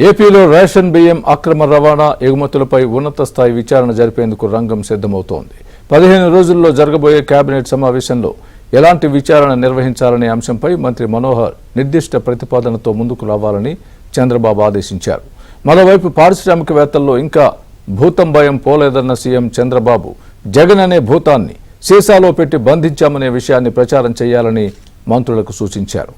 ఏపీలో రేషన్ బియ్యం అక్రమ రవాణా ఎగుమతులపై ఉన్నత స్థాయి విచారణ జరిపేందుకు రంగం సిద్ధమవుతోంది. 15 రోజుల్లో జరగబోయే కేబినెట్ సమావేశంలో ఎలాంటి విచారణ నిర్వహించాలనే అంశంపై మంత్రి మనోహర్ నిర్దిష్ట ప్రతిపాదనతో ముందుకు రావాలని చంద్రబాబు ఆదేశించారు. మరోవైపు పారిశ్రామికవేత్తల్లో ఇంకా భూతం భయం పోలేదన్న సీఎం చంద్రబాబు జగన్ అనే భూతాన్ని సీసాలో పెట్టి బంధించామనే విషయాన్ని ప్రచారం చేయాలని మంత్రులకు సూచించారు.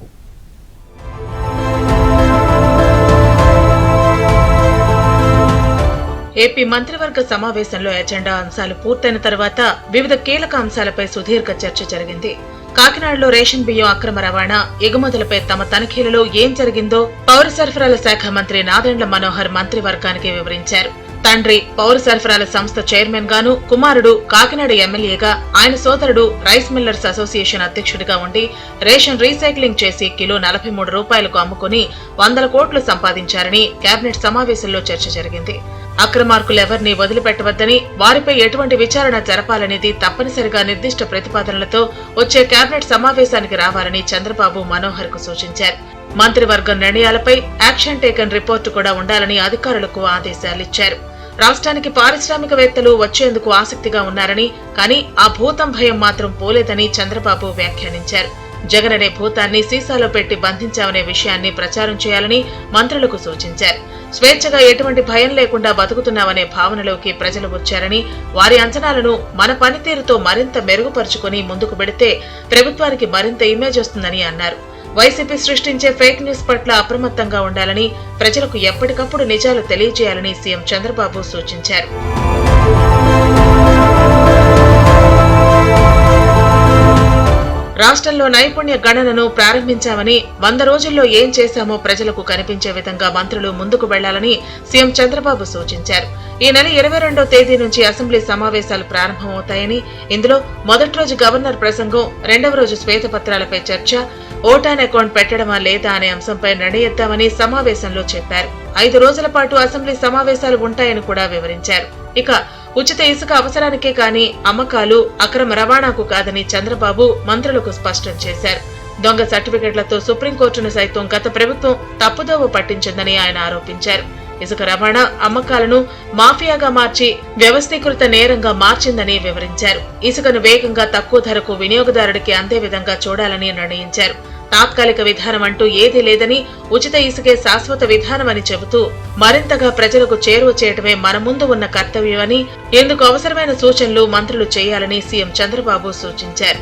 ఏపీ మంత్రివర్గ సమావేశంలో ఎజెండా అంశాలు పూర్తయిన తర్వాత వివిధ కీలక అంశాలపై సుదీర్ఘ చర్చ జరిగింది. కాకినాడలో రేషన్ బియ్యం అక్రమ రవాణా ఎగుమతులపై తమ తనిఖీలలో ఏం జరిగిందో పౌర సరఫరాల శాఖ మంత్రి నాదెండ్ల మనోహర్ మంత్రివర్గానికి వివరించారు. తండ్రి పౌర సరఫరాల సంస్థ చైర్మన్ గాను, కుమారుడు కాకినాడ ఎమ్మెల్యేగా, ఆయన సోదరుడు రైస్ మిల్లర్స్ అసోసియేషన్ అధ్యక్షుడిగా ఉండి రేషన్ రీసైక్లింగ్ చేసి కిలో 43 రూపాయలకు అమ్ముకుని 100 కోట్లు సంపాదించారని కేబినెట్ సమావేశంలో చర్చ జరిగింది. అక్రమార్కులెవర్నీ వదిలిపెట్టవద్దని, వారిపై ఎటువంటి విచారణ జరపాలనేది తప్పనిసరిగా నిర్దిష్ట ప్రతిపాదనలతో వచ్చే కేబినెట్ సమావేశానికి రావాలని చంద్రబాబు మనోహర్ కు సూచించారు. మంత్రివర్గం నిర్ణయాలపై యాక్షన్ టేకన్ రిపోర్టు కూడా ఉండాలని అధికారులకు ఆదేశాలిచ్చారు. రాష్ట్రానికి పారిశ్రామికవేత్తలు వచ్చేందుకు ఆసక్తిగా ఉన్నారని, కానీ ఆ భూతం భయం మాత్రం పోలేదని చంద్రబాబు వ్యాఖ్యానించారు. జగన్ అనే భూతాన్ని సీసాలో పెట్టి బంధించామనే విషయాన్ని ప్రచారం చేయాలని మంత్రులకు సూచించారు. స్వేచ్ఛగా ఎటువంటి భయం లేకుండా బతుకుతున్నామనే భావనలోకి ప్రజలు వచ్చారని, వారి అంచనాలను మన పనితీరుతో మరింత మెరుగుపరుచుకుని ముందుకు పెడితే ప్రభుత్వానికి మరింత ఇమేజ్ వస్తుందని అన్నారు. వైసీపీ సృష్టించే ఫేక్ న్యూస్ పట్ల అప్రమత్తంగా ఉండాలని, ప్రజలకు ఎప్పటికప్పుడు నిజాలు తెలియజేయాలని సీఎం చంద్రబాబు సూచించారు. రాష్ట్రంలో నైపుణ్య గణనను ప్రారంభించామని, 100 రోజుల్లో ఏం చేశామో ప్రజలకు కనిపించే విధంగా మంత్రులు ముందుకు వెళ్లాలని సీఎం చంద్రబాబు సూచించారు. ఈ నెల 22వ తేదీ నుంచి అసెంబ్లీ సమావేశాలు ప్రారంభమవుతాయని, ఇందులో మొదటి రోజు గవర్నర్ ప్రసంగం, రెండవ రోజు శ్వేతపత్రాలపై చర్చ, ఓటాన్ అకౌంట్ పెట్టడమా లేదా అనే అంశంపై నిర్ణయిద్దామని సమావేశంలో చెప్పారు. 5 రోజుల పాటు అసెంబ్లీ సమావేశాలు ఉంటాయని కూడా వివరించారు. ఇక ఉచిత ఇసుక అవసరానికే కాని అమ్మకాలు, అక్రమ రవాణాకు కాదని చంద్రబాబు మంత్రులకు స్పష్టం చేశారు. దొంగ సర్టిఫికెట్లతో సుప్రీంకోర్టును సైతం గత ప్రభుత్వం తప్పుదోవ పట్టించిందని ఆయన ఆరోపించారు. ఇసుక రవాణా, అమ్మకాలను మాఫియాగా మార్చి వ్యవస్థీకృత నేరంగా మార్చిందని వివరించారు. ఇసుకను వేగంగా తక్కువ ధరకు వినియోగదారుడికి అందే విధంగా చూడాలని నిర్ణయించారు. తాత్కాలిక విధానం అంటూ ఏదీ లేదని, ఉచిత ఇసుకే శాశ్వత విధానమని చెబుతూ మరింతగా ప్రజలకు చేరువ చేయటమే మన ముందు ఉన్న కర్తవ్యమని, ఇందుకు అవసరమైన సూచనలు మంత్రులు చేయాలని సీఎం చంద్రబాబు సూచించారు.